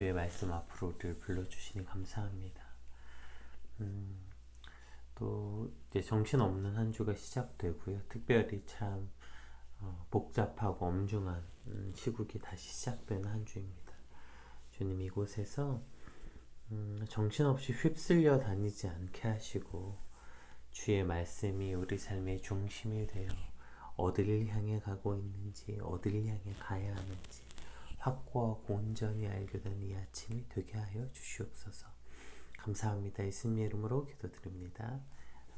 주의 말씀 앞으로 우리를 불러주시니 감사합니다. 또 이제 정신없는 한 주가 시작되고요. 특별히 참 복잡하고 엄중한 시국이 다시 시작되는 한 주입니다. 주님 이곳에서 정신없이 휩쓸려 다니지 않게 하시고 주의 말씀이 우리 삶의 중심이 되어 어디를 향해 가고 있는지, 어디를 향해 가야 하는지 확고하고 온전히 알게 된 이 아침이 되게 하여 주시옵소서. 감사합니다. 예수님의 이름으로 기도드립니다.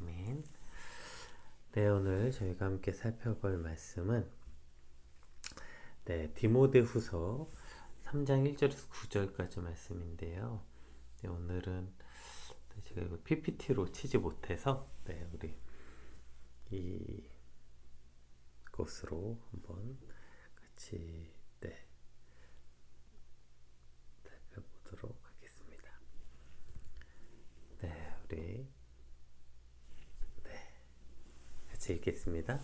아멘. 네, 오늘 저희가 함께 살펴볼 말씀은 디모데후서 3장 1절에서 9절까지 말씀인데요. 네, 오늘은 제가 이거 PPT로 치지 못해서 우리 이것으로 한번 같이 살펴보도록 하겠습니다. 우리 같이 읽겠습니다.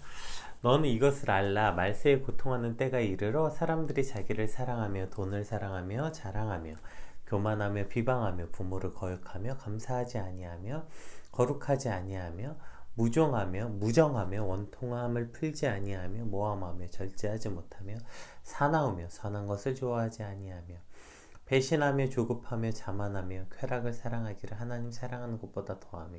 너는 이것을 알라. 말세에 고통하는 때가 이르러 사람들이 자기를 사랑하며 돈을 사랑하며 자랑하며 교만하며 비방하며 부모를 거역하며 감사하지 아니하며 거룩하지 아니하며 무정하며 원통함을 풀지 아니하며 모함하며 절제하지 못하며 사나우며 선한 것을 좋아하지 아니하며 배신하며 조급하며 자만하며 쾌락을 사랑하기를 하나님 사랑하는 것보다 더하며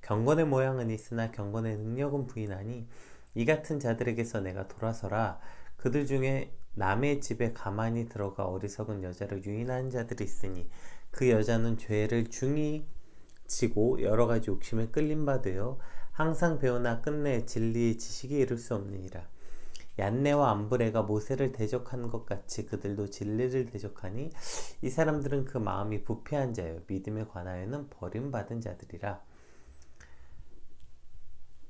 경건의 모양은 있으나 경건의 능력은 부인하니 이 같은 자들에게서 내가 돌아서라. 그들 중에 남의 집에 가만히 들어가 어리석은 여자를 유인하는 자들이 있으니 그 여자는 죄를 중히 지고 여러가지 욕심에 끌린 바 되어 항상 배우나 끝내 진리의 지식에 이를 수 없느니라. 얀네와 암브레가 모세를 대적한 것 같이 그들도 진리를 대적하니 이 사람들은 그 마음이 부패한 자요 믿음에 관하여는 버림받은 자들이라.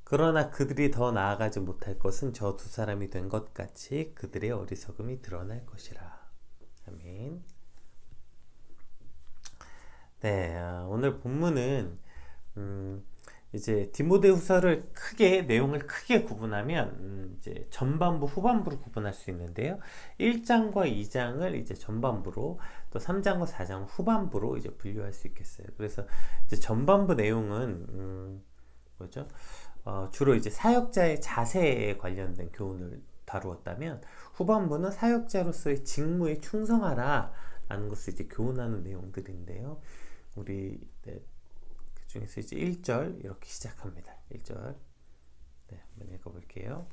그러나 그들이 더 나아가지 못할 것은 저 두 사람이 된 것 같이 그들의 어리석음이 드러날 것이라. 아멘. 오늘 본문은 이제 디모데후서를 내용을 크게 구분하면 이제 전반부, 후반부로 구분할 수 있는데요. 1장과 2장을 이제 전반부로, 또 3장과 4장 후반부로 이제 분류할 수 있겠어요. 그래서 이제 전반부 내용은 주로 이제 사역자의 자세에 관련된 교훈을 다루었다면, 후반부는 사역자로서의 직무에 충성하라 라는 것을 이제 교훈하는 내용들인데요. 우리 그 중에서 이제 1절 이렇게 시작합니다. 1절 한번 읽어볼게요.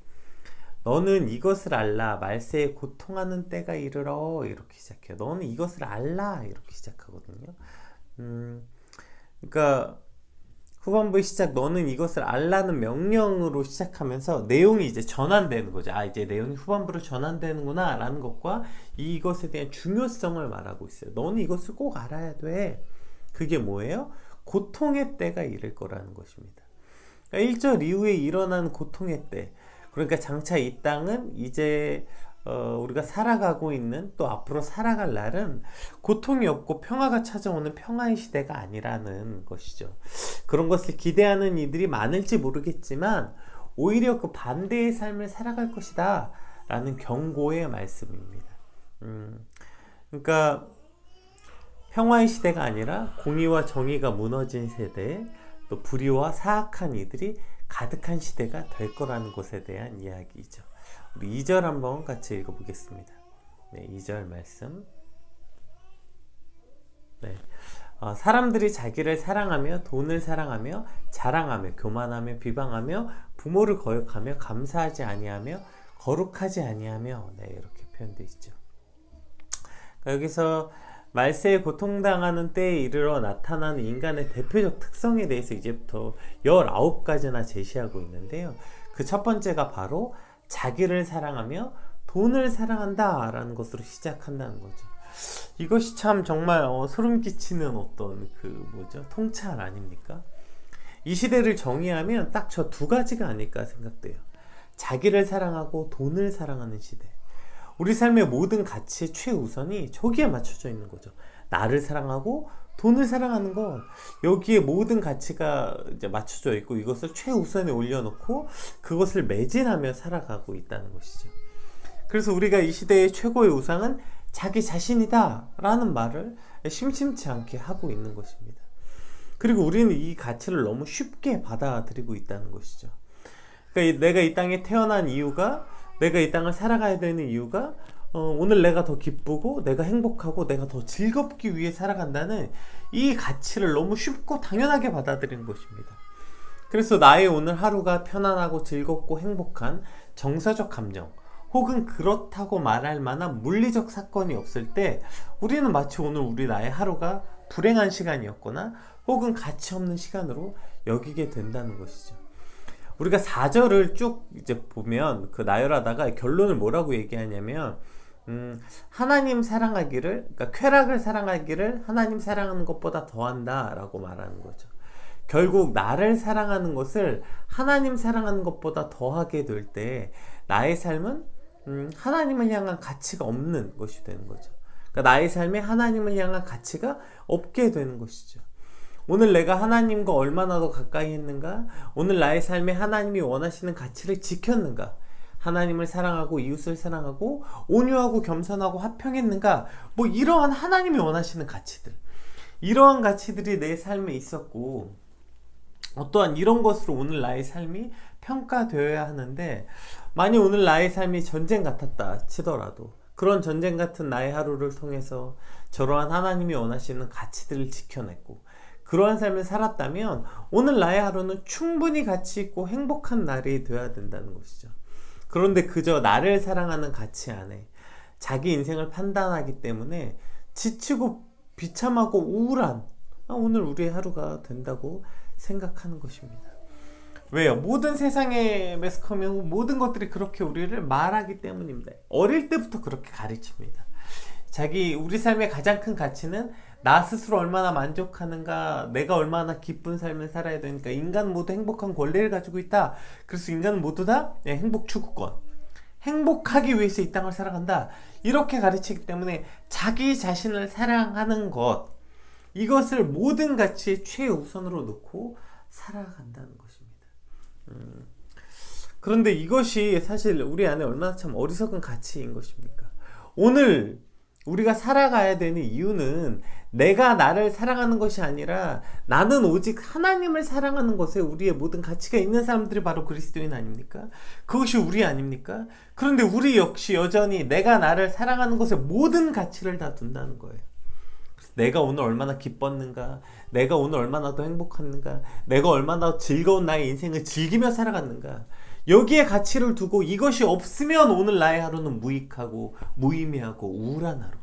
너는 이것을 알라. 말세에 고통하는 때가 이르러. 이렇게 시작해요. 너는 이것을 알라. 이렇게 시작하거든요. 그러니까 후반부의 시작, 너는 이것을 알라는 명령으로 시작하면서 내용이 이제 전환되는 거죠. 이제 내용이 후반부로 전환되는구나 라는 것과 이것에 대한 중요성을 말하고 있어요. 너는 이것을 꼭 알아야 돼. 그게 뭐예요? 고통의 때가 이를 거라는 것입니다. 그러니까 1절 이후에 일어난 고통의 때, 그러니까 장차 이 땅은 이제 우리가 살아가고 있는, 또 앞으로 살아갈 날은 고통이 없고 평화가 찾아오는 평화의 시대가 아니라는 것이죠. 그런 것을 기대하는 이들이 많을지 모르겠지만 오히려 그 반대의 삶을 살아갈 것이다 라는 경고의 말씀입니다. 그러니까 평화의 시대가 아니라 공의와 정의가 무너진 세대, 또 불의와 사악한 이들이 가득한 시대가 될 거라는 것에 대한 이야기이죠. 우리 2절 한번 같이 읽어보겠습니다. 2절 말씀. 사람들이 자기를 사랑하며 돈을 사랑하며 자랑하며 교만하며 비방하며 부모를 거역하며 감사하지 아니하며 거룩하지 아니하며 이렇게 표현되어 있죠. 여기서 말세에 고통당하는 때에 이르러 나타나는 인간의 대표적 특성에 대해서 이제부터 19가지나 제시하고 있는데요. 그 첫 번째가 바로 자기를 사랑하며 돈을 사랑한다 라는 것으로 시작한다는 거죠. 이것이 참 정말 소름 끼치는 어떤 통찰 아닙니까? 이 시대를 정의하면 딱 저 두 가지가 아닐까 생각돼요. 자기를 사랑하고 돈을 사랑하는 시대. 우리 삶의 모든 가치의 최우선이 저기에 맞춰져 있는 거죠. 나를 사랑하고 돈을 사랑하는 것, 여기에 모든 가치가 이제 맞춰져 있고 이것을 최우선에 올려놓고 그것을 매진하며 살아가고 있다는 것이죠. 그래서 우리가 이 시대의 최고의 우상은 자기 자신이다 라는 말을 심심치 않게 하고 있는 것입니다. 그리고 우리는 이 가치를 너무 쉽게 받아들이고 있다는 것이죠. 그러니까 내가 이 땅에 태어난 이유가, 내가 이 땅을 살아가야 되는 이유가 오늘 내가 더 기쁘고 내가 행복하고 내가 더 즐겁기 위해 살아간다는 이 가치를 너무 쉽고 당연하게 받아들이는 것입니다. 그래서 나의 오늘 하루가 편안하고 즐겁고 행복한 정서적 감정, 혹은 그렇다고 말할 만한 물리적 사건이 없을 때 우리는 마치 오늘 나의 하루가 불행한 시간이었거나 혹은 가치 없는 시간으로 여기게 된다는 것이죠. 우리가 4절을 쭉 이제 보면 그 나열하다가 결론을 뭐라고 얘기하냐면 하나님 사랑하기를, 그러니까 쾌락을 사랑하기를 하나님 사랑하는 것보다 더한다 라고 말하는 거죠. 결국 나를 사랑하는 것을 하나님 사랑하는 것보다 더하게 될 때 나의 삶은 하나님을 향한 가치가 없는 것이 되는 거죠. 그러니까 나의 삶에 하나님을 향한 가치가 없게 되는 것이죠. 오늘 내가 하나님과 얼마나 더 가까이 했는가? 오늘 나의 삶에 하나님이 원하시는 가치를 지켰는가? 하나님을 사랑하고 이웃을 사랑하고 온유하고 겸손하고 화평했는가? 뭐 이러한 하나님이 원하시는 가치들, 이러한 가치들이 내 삶에 있었고 어떠한 이런 것으로 오늘 나의 삶이 평가되어야 하는데, 만약 오늘 나의 삶이 전쟁 같았다 치더라도 그런 전쟁 같은 나의 하루를 통해서 저러한 하나님이 원하시는 가치들을 지켜냈고 그러한 삶을 살았다면 오늘 나의 하루는 충분히 가치 있고 행복한 날이 되어야 된다는 것이죠. 그런데 그저 나를 사랑하는 가치 안에 자기 인생을 판단하기 때문에 지치고 비참하고 우울한 오늘 우리의 하루가 된다고 생각하는 것입니다. 왜요? 모든 세상의 매스컴은 모든 것들이 그렇게 우리를 말하기 때문입니다. 어릴 때부터 그렇게 가르칩니다. 우리 삶의 가장 큰 가치는 나 스스로 얼마나 만족하는가, 내가 얼마나 기쁜 삶을 살아야 되니까 인간 모두 행복한 권리를 가지고 있다. 그래서 인간은 모두 다 행복 추구권, 행복하기 위해서 이 땅을 살아간다, 이렇게 가르치기 때문에 자기 자신을 사랑하는 것, 이것을 모든 가치의 최우선으로 놓고 살아간다는 것입니다. 그런데 이것이 사실 우리 안에 얼마나 참 어리석은 가치인 것입니까? 오늘 우리가 살아가야 되는 이유는 내가 나를 사랑하는 것이 아니라 나는 오직 하나님을 사랑하는 것에 우리의 모든 가치가 있는 사람들이 바로 그리스도인 아닙니까? 그것이 우리 아닙니까? 그런데 우리 역시 여전히 내가 나를 사랑하는 것에 모든 가치를 다 둔다는 거예요. 내가 오늘 얼마나 기뻤는가, 내가 오늘 얼마나 더 행복했는가, 내가 얼마나 더 즐거운 나의 인생을 즐기며 살아갔는가, 여기에 가치를 두고 이것이 없으면 오늘 나의 하루는 무익하고 무의미하고 우울한 하루.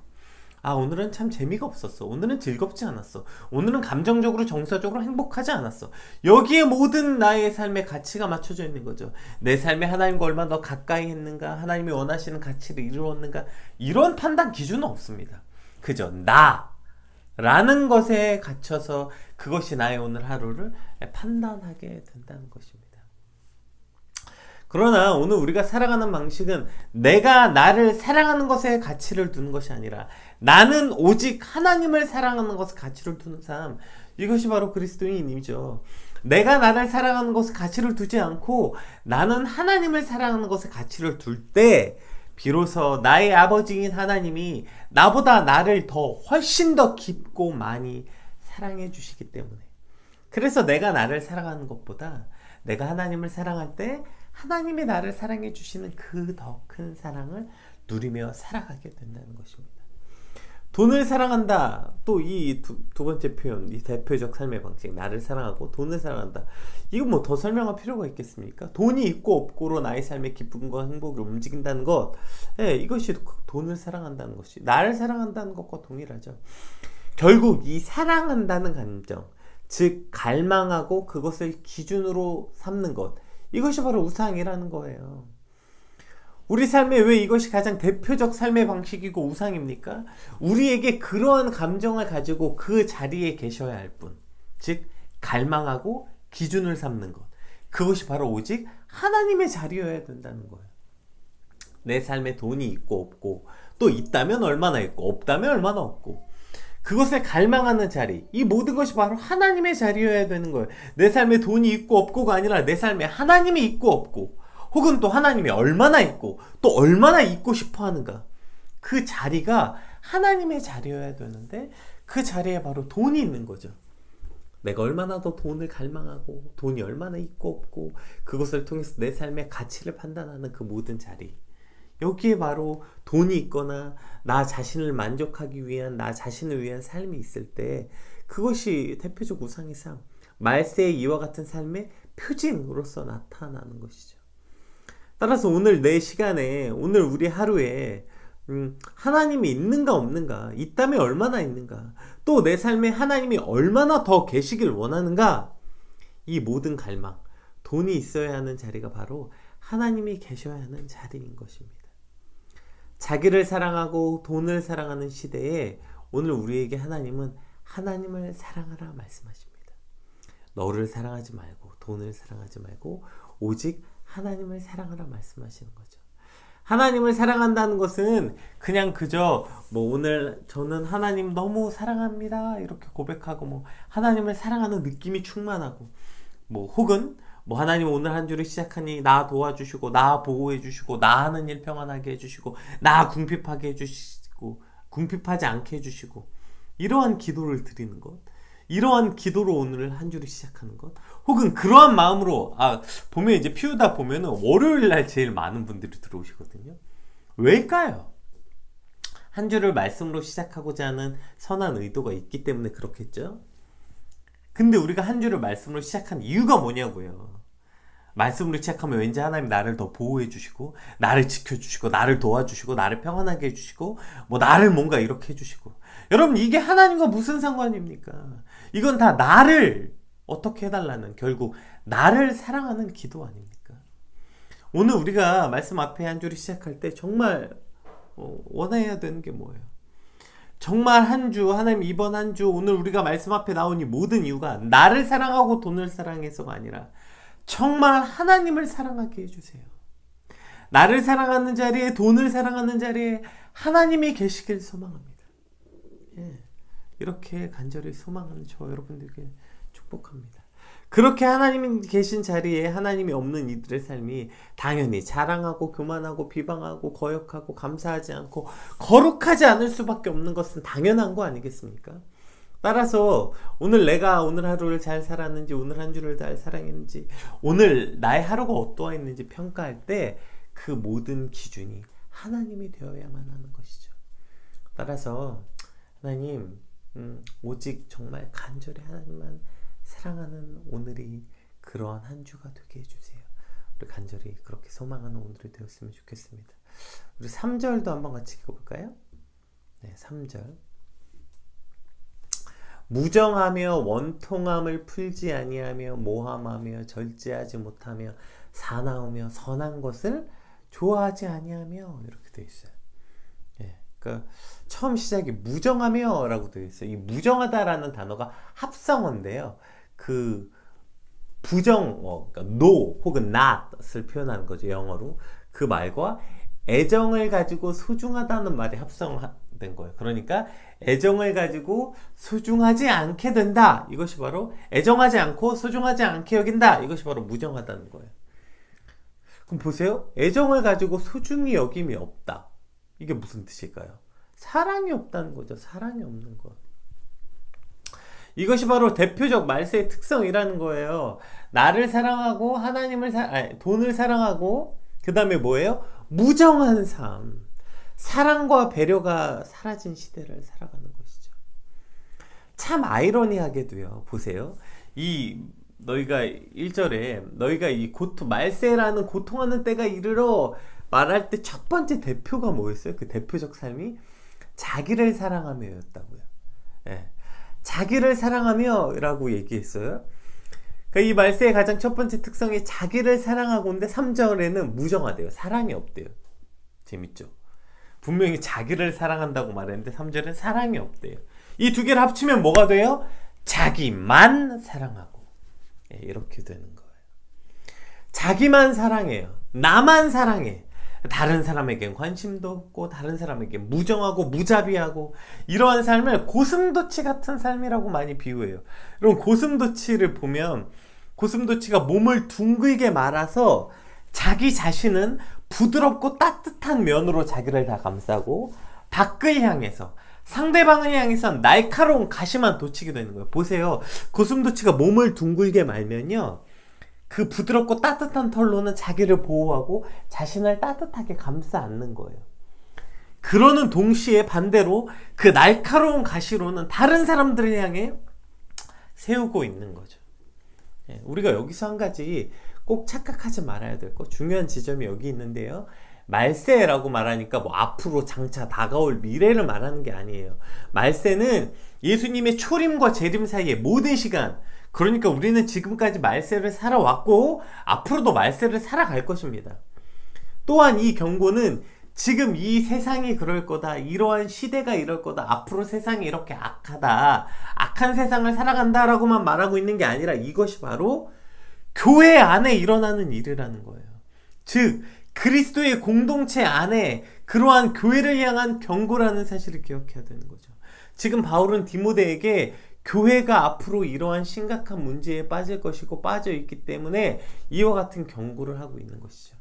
오늘은 참 재미가 없었어, 오늘은 즐겁지 않았어, 오늘은 감정적으로 정서적으로 행복하지 않았어. 여기에 모든 나의 삶의 가치가 맞춰져 있는 거죠. 내 삶에 하나님과 얼마나 더 가까이 했는가, 하나님이 원하시는 가치를 이루었는가, 이런 판단 기준은 없습니다. 그저 라는 것에 갇혀서 그것이 나의 오늘 하루를 판단하게 된다는 것입니다. 그러나 오늘 우리가 살아가는 방식은 내가 나를 사랑하는 것에 가치를 두는 것이 아니라 나는 오직 하나님을 사랑하는 것에 가치를 두는 삶, 이것이 바로 그리스도인이죠. 내가 나를 사랑하는 것에 가치를 두지 않고 나는 하나님을 사랑하는 것에 가치를 둘 때 비로소 나의 아버지인 하나님이 나보다 나를 훨씬 더 깊고 많이 사랑해 주시기 때문에, 그래서 내가 나를 사랑하는 것보다 내가 하나님을 사랑할 때 하나님이 나를 사랑해 주시는 그 더 큰 사랑을 누리며 살아가게 된다는 것입니다. 돈을 사랑한다, 또 이 두 번째 표현, 이 대표적 삶의 방식, 나를 사랑하고 돈을 사랑한다, 이거 뭐 더 설명할 필요가 있겠습니까? 돈이 있고 없고로 나의 삶의 기쁨과 행복을 움직인다는 것, 이것이 돈을 사랑한다는 것이 나를 사랑한다는 것과 동일하죠. 결국 이 사랑한다는 감정, 즉 갈망하고 그것을 기준으로 삼는 것, 이것이 바로 우상이라는 거예요. 우리 삶에 왜 이것이 가장 대표적 삶의 방식이고 우상입니까? 우리에게 그러한 감정을 가지고 그 자리에 계셔야 할 분, 즉 갈망하고 기준을 삼는 것, 그것이 바로 오직 하나님의 자리여야 된다는 거예요. 내 삶에 돈이 있고 없고, 또 있다면 얼마나 있고 없다면 얼마나 없고, 그것을 갈망하는 자리, 이 모든 것이 바로 하나님의 자리여야 되는 거예요. 내 삶에 돈이 있고 없고가 아니라 내 삶에 하나님이 있고 없고, 혹은 또 하나님이 얼마나 있고 또 얼마나 있고 싶어 하는가, 그 자리가 하나님의 자리여야 되는데 그 자리에 바로 돈이 있는 거죠. 내가 얼마나 더 돈을 갈망하고 돈이 얼마나 있고 없고 그것을 통해서 내 삶의 가치를 판단하는 그 모든 자리, 여기에 바로 돈이 있거나 나 자신을 만족하기 위한, 나 자신을 위한 삶이 있을 때 그것이 대표적 우상의 삶, 말세의 이와 같은 삶의 표징으로서 나타나는 것이죠. 따라서 오늘 내 시간에, 오늘 우리 하루에 하나님이 있는가 없는가, 있다면 얼마나 있는가, 또 내 삶에 하나님이 얼마나 더 계시길 원하는가, 이 모든 갈망, 돈이 있어야 하는 자리가 바로 하나님이 계셔야 하는 자리인 것입니다. 자기를 사랑하고 돈을 사랑하는 시대에 오늘 우리에게 하나님은 하나님을 사랑하라 말씀하십니다. 너를 사랑하지 말고 돈을 사랑하지 말고 오직 하나님을 사랑하라 말씀하시는 거죠. 하나님을 사랑한다는 것은 그냥 그저 오늘 저는 하나님 너무 사랑합니다 이렇게 고백하고 하나님을 사랑하는 느낌이 충만하고 혹은 하나님 오늘 한 주를 시작하니 나 도와주시고 나 보호해 주시고 나 하는 일 평안하게 해주시고 나 궁핍하게 해주시고 궁핍하지 않게 해주시고 이러한 기도를 드리는 것, 이러한 기도로 오늘 한 주를 시작하는 것, 혹은 그러한 마음으로 보면 이제 피우다 보면은 월요일 날 제일 많은 분들이 들어오시거든요. 왜일까요? 한 주를 말씀으로 시작하고자 하는 선한 의도가 있기 때문에 그렇겠죠. 근데 우리가 한 주를 말씀으로 시작한 이유가 뭐냐고요. 말씀으로 시작하면 왠지 하나님 나를 더 보호해 주시고 나를 지켜주시고 나를 도와주시고 나를 평안하게 해주시고 나를 뭔가 이렇게 해주시고, 여러분 이게 하나님과 무슨 상관입니까? 이건 다 나를 어떻게 해달라는, 결국 나를 사랑하는 기도 아닙니까? 오늘 우리가 말씀 앞에 한 주를 시작할 때 정말 원해야 되는 게 뭐예요? 정말 한 주, 하나님 이번 한 주 오늘 우리가 말씀 앞에 나온 이 모든 이유가 나를 사랑하고 돈을 사랑해서가 아니라 정말 하나님을 사랑하게 해주세요. 나를 사랑하는 자리에, 돈을 사랑하는 자리에 하나님이 계시길 소망합니다. 이렇게 간절히 소망하는 저 여러분들께 축복합니다. 그렇게 하나님이 계신 자리에 하나님이 없는 이들의 삶이 당연히 자랑하고 교만하고 비방하고 거역하고 감사하지 않고 거룩하지 않을 수밖에 없는 것은 당연한 거 아니겠습니까? 따라서 오늘 내가 오늘 하루를 잘 살았는지, 오늘 한 주를 잘 사랑했는지, 오늘 나의 하루가 어떠했는지 평가할 때 그 모든 기준이 하나님이 되어야만 하는 것이죠. 따라서 하나님, 오직 정말 간절히 하나님만 사랑하는 오늘이 그러한 한 주가 되게 해주세요. 우리 간절히 그렇게 소망하는 오늘이 되었으면 좋겠습니다. 우리 3절도 한번 같이 읽어볼까요? 네, 3절. 무정하며 원통함을 풀지 아니하며 모함하며 절제하지 못하며 사나우며 선한 것을 좋아하지 아니하며, 이렇게 되어 있어요. 그러니까 처음 시작이 무정하며 라고 되어 있어요. 이 무정하다라는 단어가 합성어인데요. 그 부정어, 그러니까 no 혹은 not을 표현하는 거죠, 영어로. 그 말과 애정을 가지고 소중하다는 말이 합성된 거예요. 그러니까 애정을 가지고 소중하지 않게 된다, 이것이 바로 애정하지 않고 소중하지 않게 여긴다, 이것이 바로 무정하다는 거예요. 그럼 보세요. 애정을 가지고 소중히 여김이 없다, 이게 무슨 뜻일까요? 사랑이 없다는 거죠. 사랑이 없는 것. 이것이 바로 대표적 말세의 특성이라는 거예요. 나를 사랑하고 돈을 사랑하고 그 다음에 뭐예요? 무정한 삶, 사랑과 배려가 사라진 시대를 살아가는 것이죠. 참 아이러니하게도요. 보세요. 너희가 1절에 너희가 이 말세라는 고통하는 때가 이르러 말할 때 첫 번째 대표가 뭐였어요? 그 대표적 삶이 자기를 사랑하며 였다고요. 자기를 사랑하며 라고 얘기했어요. 그러니까 이 말세의 가장 첫 번째 특성이 자기를 사랑하고, 근데 3절에는 무정하대요. 사랑이 없대요. 재밌죠? 분명히 자기를 사랑한다고 말했는데 3절엔 사랑이 없대요. 이 두 개를 합치면 뭐가 돼요? 자기만 사랑하고. 이렇게 되는 거예요. 자기만 사랑해요. 나만 사랑해. 다른 사람에겐 관심도 없고 다른 사람에게 무정하고 무자비하고, 이러한 삶을 고슴도치 같은 삶이라고 많이 비유해요. 여러분, 고슴도치를 보면 고슴도치가 몸을 둥글게 말아서 자기 자신은 부드럽고 따뜻한 면으로 자기를 다 감싸고 밖을 향해서, 상대방을 향해서 날카로운 가시만 돋치게 되는 거예요. 보세요. 고슴도치가 몸을 둥글게 말면요, 그 부드럽고 따뜻한 털로는 자기를 보호하고 자신을 따뜻하게 감싸 안는 거예요. 그러는 동시에 반대로 그 날카로운 가시로는 다른 사람들을 향해 세우고 있는 거죠. 우리가 여기서 한 가지 꼭 착각하지 말아야 될 거, 중요한 지점이 여기 있는데요. 말세라고 말하니까 뭐 앞으로 장차 다가올 미래를 말하는 게 아니에요. 말세는 예수님의 초림과 재림 사이의 모든 시간, 그러니까 우리는 지금까지 말세를 살아왔고 앞으로도 말세를 살아갈 것입니다. 또한 이 경고는 지금 이 세상이 그럴 거다, 이러한 시대가 이럴 거다, 앞으로 세상이 이렇게 악하다, 악한 세상을 살아간다 라고만 말하고 있는 게 아니라 이것이 바로 교회 안에 일어나는 일이라는 거예요. 즉 그리스도의 공동체 안에 그러한 교회를 향한 경고라는 사실을 기억해야 되는 거죠. 지금 바울은 디모데에게 교회가 앞으로 이러한 심각한 문제에 빠질 것이고 빠져 있기 때문에 이와 같은 경고를 하고 있는 것이죠.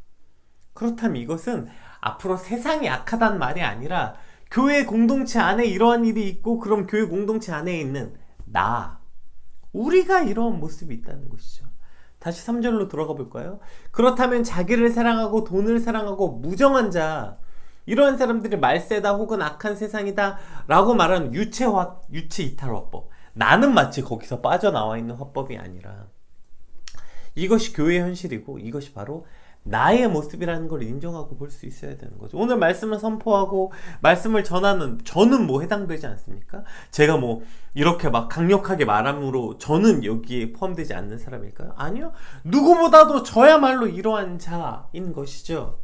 그렇다면 이것은 앞으로 세상이 악하단 말이 아니라 교회 공동체 안에 이러한 일이 있고, 그럼 교회 공동체 안에 있는 우리가 이러한 모습이 있다는 것이죠. 다시 3절로 들어가 볼까요? 그렇다면 자기를 사랑하고 돈을 사랑하고 무정한 자, 이러한 사람들이 말세다 혹은 악한 세상이다 라고 말하는 유체 이탈 화법, 나는 마치 거기서 빠져나와 있는 화법이 아니라 이것이 교회의 현실이고 이것이 바로 나의 모습이라는 걸 인정하고 볼 수 있어야 되는 거죠. 오늘 말씀을 선포하고 말씀을 전하는 저는 뭐 해당되지 않습니까? 제가 뭐 이렇게 막 강력하게 말함으로 저는 여기에 포함되지 않는 사람일까요? 아니요. 누구보다도 저야말로 이러한 자인 것이죠.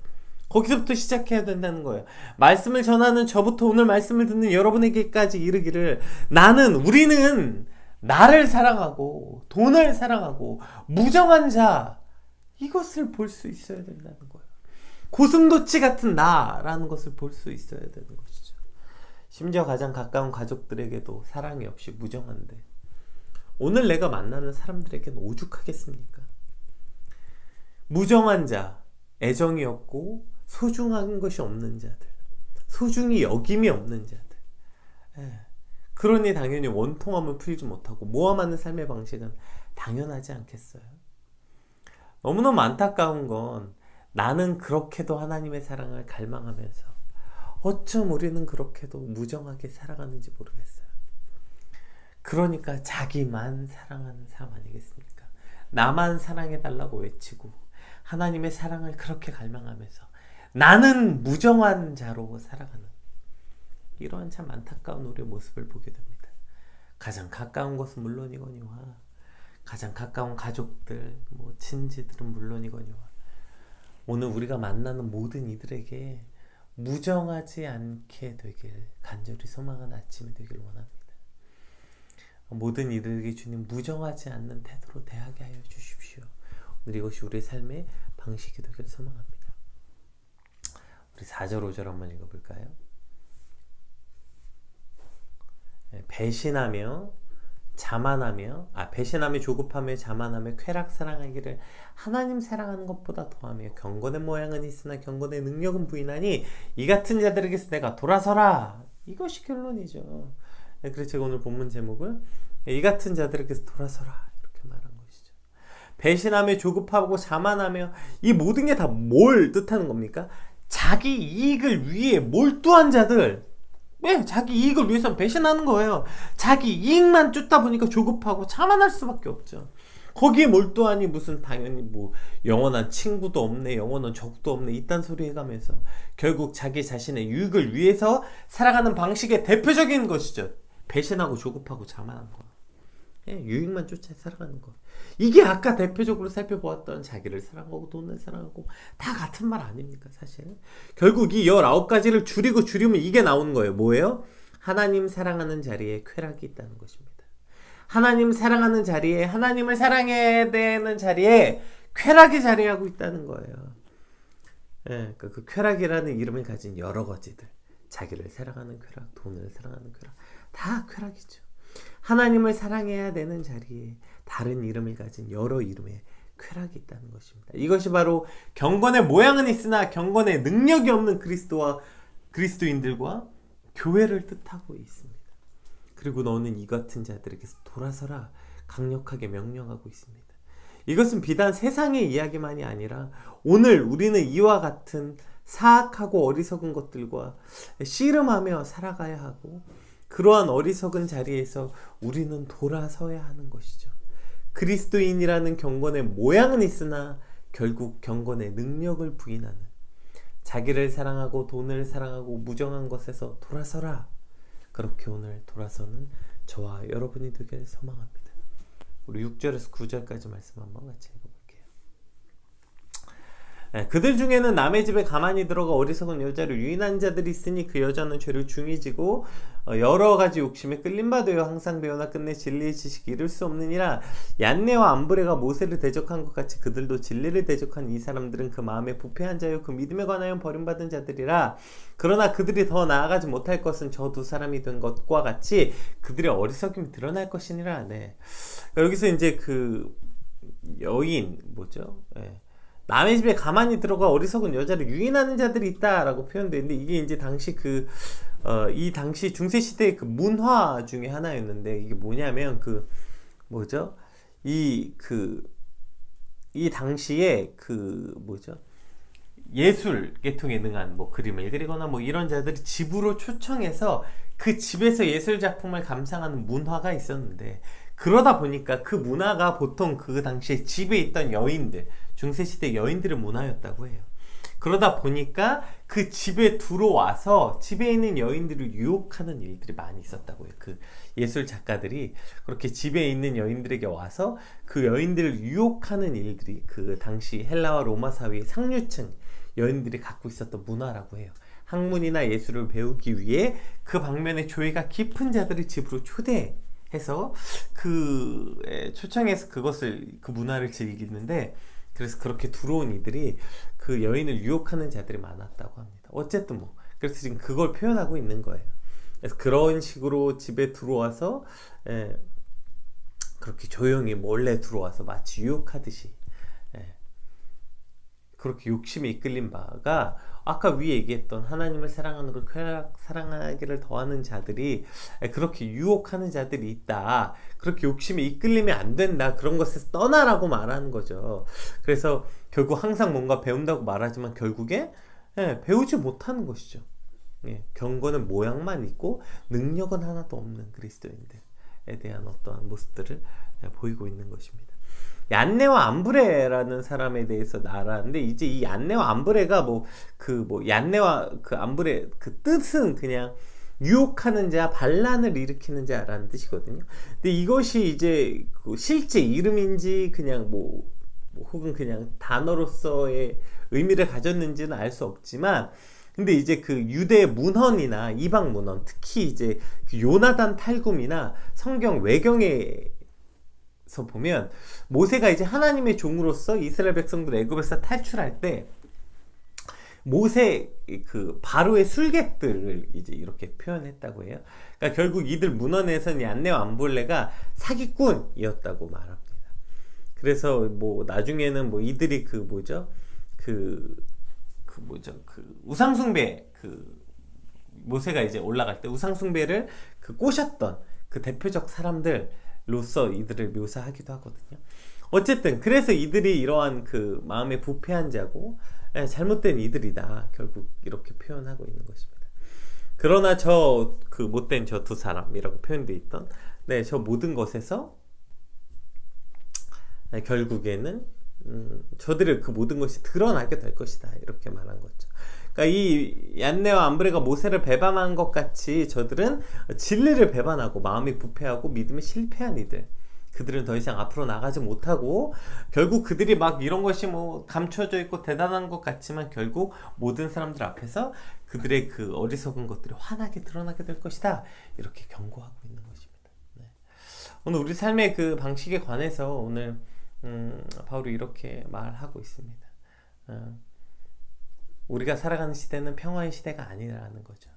거기서부터 시작해야 된다는 거예요. 말씀을 전하는 저부터 오늘 말씀을 듣는 여러분에게까지 이르기를, 우리는 나를 사랑하고 돈을 사랑하고 무정한 자, 이것을 볼 수 있어야 된다는 거예요. 고슴도치 같은 나라는 것을 볼 수 있어야 되는 것이죠. 심지어 가장 가까운 가족들에게도 사랑이 없이 무정한데 오늘 내가 만나는 사람들에게는 오죽하겠습니까? 무정한 자, 애정이 없고 소중한 것이 없는 자들, 소중히 여김이 없는 자들, 그러니 당연히 원통함을 풀지 못하고 모함하는 삶의 방식은 당연하지 않겠어요? 너무너무 안타까운 건 나는 그렇게도 하나님의 사랑을 갈망하면서 어쩜 우리는 그렇게도 무정하게 살아가는지 모르겠어요. 그러니까 자기만 사랑하는 삶 아니겠습니까? 나만 사랑해달라고 외치고 하나님의 사랑을 그렇게 갈망하면서 나는 무정한 자로 살아가는, 이러한 참 안타까운 우리의 모습을 보게 됩니다. 가장 가까운 것은 물론이거니와 가장 가까운 가족들, 친지들은 물론이거니와 오늘 우리가 만나는 모든 이들에게 무정하지 않게 되길 간절히 소망하는 아침이 되길 원합니다. 모든 이들에게 주님 무정하지 않는 태도로 대하게 하여 주십시오. 오늘 이것이 우리의 삶의 방식이 되길 소망합니다. 우리 4절 5절 한번 읽어볼까요? 배신하며 조급하며 자만하며 쾌락 사랑하기를 하나님 사랑하는 것보다 더하며 경건의 모양은 있으나 경건의 능력은 부인하니 이 같은 자들에게서 내가 돌아서라. 이것이 결론이죠. 그래서 제가 오늘 본문 제목을 이 같은 자들에게서 돌아서라 이렇게 말한 것이죠. 배신하며 조급하고 자만하며, 이 모든 게 다 뭘 뜻하는 겁니까? 자기 이익을 위해 몰두한 자들, 자기 이익을 위해서 배신하는 거예요. 자기 이익만 쫓다 보니까 조급하고 자만할 수밖에 없죠. 거기에 몰두하니 무슨 당연히 영원한 친구도 없네, 영원한 적도 없네, 이딴 소리 해가면서 결국 자기 자신의 유익을 위해서 살아가는 방식의 대표적인 것이죠. 배신하고 조급하고 자만한 거. 유익만 쫓아 살아가는 거. 이게 아까 대표적으로 살펴보았던 자기를 사랑하고 돈을 사랑하고 다 같은 말 아닙니까 사실? 결국 이 19가지를 줄이면 이게 나오는 거예요. 뭐예요? 하나님 사랑하는 자리에 쾌락이 있다는 것입니다. 하나님 사랑하는 자리에, 하나님을 사랑해야 되는 자리에 쾌락이 자리하고 있다는 거예요. 그 쾌락이라는 이름을 가진 여러 가지들, 자기를 사랑하는 쾌락, 돈을 사랑하는 쾌락, 다 쾌락이죠. 하나님을 사랑해야 되는 자리에 다른 이름을 가진 여러 이름의 쾌락이 있다는 것입니다. 이것이 바로 경건의 모양은 있으나 경건의 능력이 없는 그리스도인들과 교회를 뜻하고 있습니다. 그리고 너는 이 같은 자들에게서 돌아서라 강력하게 명령하고 있습니다. 이것은 비단 세상의 이야기만이 아니라 오늘 우리는 이와 같은 사악하고 어리석은 것들과 씨름하며 살아가야 하고 그러한 어리석은 자리에서 우리는 돌아서야 하는 것이죠. 그리스도인이라는 경건의 모양은 있으나 결국 경건의 능력을 부인하는, 자기를 사랑하고 돈을 사랑하고 무정한 것에서 돌아서라. 그렇게 오늘 돌아서는 저와 여러분이 되길 소망합니다. 우리 6절에서 9절까지 말씀 한번 같이 읽어볼게요. 그들 중에는 남의 집에 가만히 들어가 어리석은 여자를 유인한 자들이 있으니 그 여자는 죄를 중히 지고 여러 가지 욕심에 끌린 바 되어 항상 배우나 끝내 진리의 지식이 이룰 수 없느니라. 얀네와 암브레가 모세를 대적한 것 같이 그들도 진리를 대적한 이 사람들은 그 마음에 부패한 자요 그 믿음에 관하여 버림받은 자들이라. 그러나 그들이 더 나아가지 못할 것은 저 두 사람이 된 것과 같이 그들의 어리석임이 드러날 것이니라. 네. 여기서 이제 그 여인 뭐죠? 네. 남의 집에 가만히 들어가 어리석은 여자를 유인하는 자들이 있다라고 표현되어 있는데, 이게 이제 당시 이 당시 중세 시대의 그 문화 중에 하나였는데, 이게 뭐냐면 뭐죠? 이 당시에 뭐죠? 예술 계통에 능한 뭐 그림을 그리거나 뭐 이런 자들이 집으로 초청해서 그 집에서 예술 작품을 감상하는 문화가 있었는데, 그러다 보니까 그 문화가 보통 그 당시에 집에 있던 여인들, 중세시대 여인들의 문화였다고 해요. 그러다 보니까 그 집에 들어와서 집에 있는 여인들을 유혹하는 일들이 많이 있었다고 해요. 그 예술 작가들이 그렇게 집에 있는 여인들에게 와서 그 여인들을 유혹하는 일들이 그 당시 헬라와 로마 사회의 상류층 여인들이 갖고 있었던 문화라고 해요. 학문이나 예술을 배우기 위해 그 방면에 조예가 깊은 자들을 집으로 초대해서 초청해서 그 문화를 즐기는데, 그래서 그렇게 들어온 이들이 그 여인을 유혹하는 자들이 많았다고 합니다. 어쨌든 그래서 지금 그걸 표현하고 있는 거예요. 그래서 그런 식으로 집에 들어와서 그렇게 조용히 몰래 들어와서 마치 유혹하듯이 그렇게 욕심에 이끌린 바가, 아까 위에 얘기했던 하나님을 사랑하는 걸 사랑하기를 더하는 자들이 그렇게 유혹하는 자들이 있다. 그렇게 욕심에 이끌리면 안 된다. 그런 것에서 떠나라고 말하는 거죠. 그래서 결국 항상 뭔가 배운다고 말하지만 결국에 배우지 못하는 것이죠. 경건은 모양만 있고 능력은 하나도 없는 그리스도인들에 대한 어떠한 모습들을 보이고 있는 것입니다. 얀네와 암브레라는 사람에 대해서 말하는데, 이제 이 얀네와 암브레가 얀네와 그 암브레 그 뜻은 그냥 유혹하는 자, 반란을 일으키는 자라는 뜻이거든요. 근데 이것이 이제 실제 이름인지 그냥 혹은 그냥 단어로서의 의미를 가졌는지는 알 수 없지만, 근데 이제 그 유대 문헌이나 이방 문헌, 특히 이제 그 요나단 탈굼이나 성경 외경에 보면 모세가 이제 하나님의 종으로서 이스라엘 백성들 애굽에서 탈출할 때 모세 그 바로의 술객들을 이제 이렇게 표현했다고 해요. 그러니까 결국 이들 문헌에서는 얀네와 암볼레가 사기꾼이었다고 말합니다. 그래서 나중에는 이들이 우상숭배, 모세가 이제 올라갈 때 우상숭배를 꼬셨던 그 대표적 사람들로서 이들을 묘사하기도 하거든요. 어쨌든 그래서 이들이 이러한 그 마음에 부패한 자고 잘못된 이들이다, 결국 이렇게 표현하고 있는 것입니다. 그러나 그 못된 저 두 사람이라고 표현되어 있던 저 모든 것에서 결국에는 저들의 그 모든 것이 드러나게 될 것이다, 이렇게 말한 거죠. 그러니까 이 얀네와 암브레가 모세를 배반한 것 같이 저들은 진리를 배반하고 마음이 부패하고 믿음에 실패한 이들, 그들은 더 이상 앞으로 나가지 못하고, 결국 그들이 막 이런 것이 감춰져 있고 대단한 것 같지만 결국 모든 사람들 앞에서 그들의 그 어리석은 것들이 환하게 드러나게 될 것이다, 이렇게 경고하고 있는 것입니다. 오늘 우리 삶의 그 방식에 관해서 오늘 바울이 이렇게 말하고 있습니다. 우리가 살아가는 시대는 평화의 시대가 아니라는 거죠.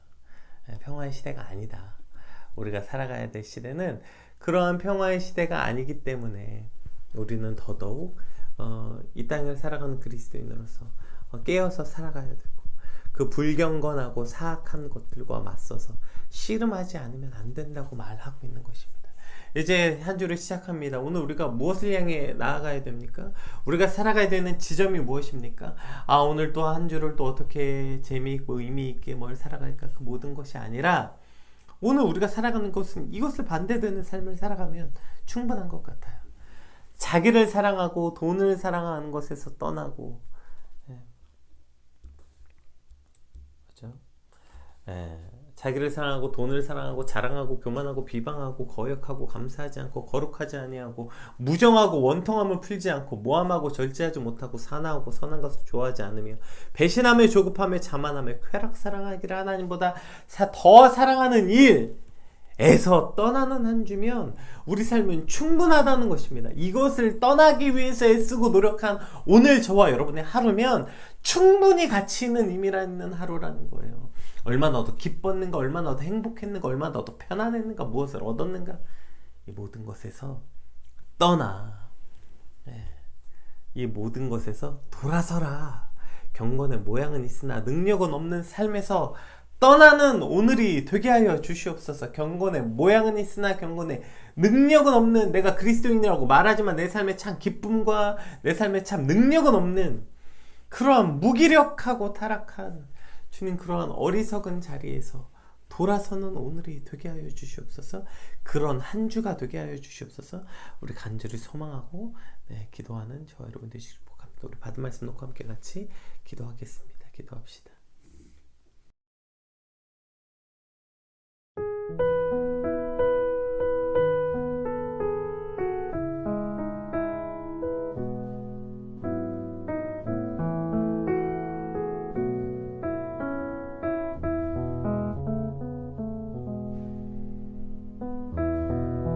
평화의 시대가 아니다. 우리가 살아가야 될 시대는 그러한 평화의 시대가 아니기 때문에 우리는 더더욱 이 땅을 살아가는 그리스도인으로서 깨어서 살아가야 되고, 그 불경건하고 사악한 것들과 맞서서 씨름하지 않으면 안 된다고 말하고 있는 것입니다. 이제 한 주를 시작합니다. 오늘 우리가 무엇을 향해 나아가야 됩니까? 우리가 살아가야 되는 지점이 무엇입니까? 오늘 또 한 주를 또 어떻게 재미있고 의미있게 뭘 살아갈까? 그 모든 것이 아니라 오늘 우리가 살아가는 것은 이것을 반대되는 삶을 살아가면 충분한 것 같아요. 자기를 사랑하고 돈을 사랑하는 것에서 떠나고, 그렇죠? 자기를 사랑하고 돈을 사랑하고 자랑하고 교만하고 비방하고 거역하고 감사하지 않고 거룩하지 아니하고 무정하고 원통함을 풀지 않고 모함하고 절제하지 못하고 사나우고 선한 것을 좋아하지 않으며 배신하며 조급하며 자만하며 쾌락 사랑하기를 하나님보다 더 사랑하는 일에서 떠나는 한 주면 우리 삶은 충분하다는 것입니다. 이것을 떠나기 위해서 애쓰고 노력한 오늘 저와 여러분의 하루면 충분히 가치 있는 의미가 있는 하루라는 거예요. 얼마나 더 기뻤는가, 얼마나 더 행복했는가, 얼마나 더 편안했는가, 무엇을 얻었는가, 이 모든 것에서 떠나. 이 모든 것에서 돌아서라. 경건의 모양은 있으나 능력은 없는 삶에서 떠나는 오늘이 되게 하여 주시옵소서. 경건의 모양은 있으나 경건의 능력은 없는, 내가 그리스도인이라고 말하지만 내 삶에 참 기쁨과 내 삶에 참 능력은 없는 그러한 무기력하고 타락한 주님, 그러한 어리석은 자리에서 돌아서는 오늘이 되게 하여 주시옵소서. 그런 한 주가 되게 하여 주시옵소서. 우리 간절히 소망하고 기도하는 저와 여러분 되시길 바랍니다. 우리 받은 말씀 놓고 함께 같이 기도하겠습니다. 기도합시다.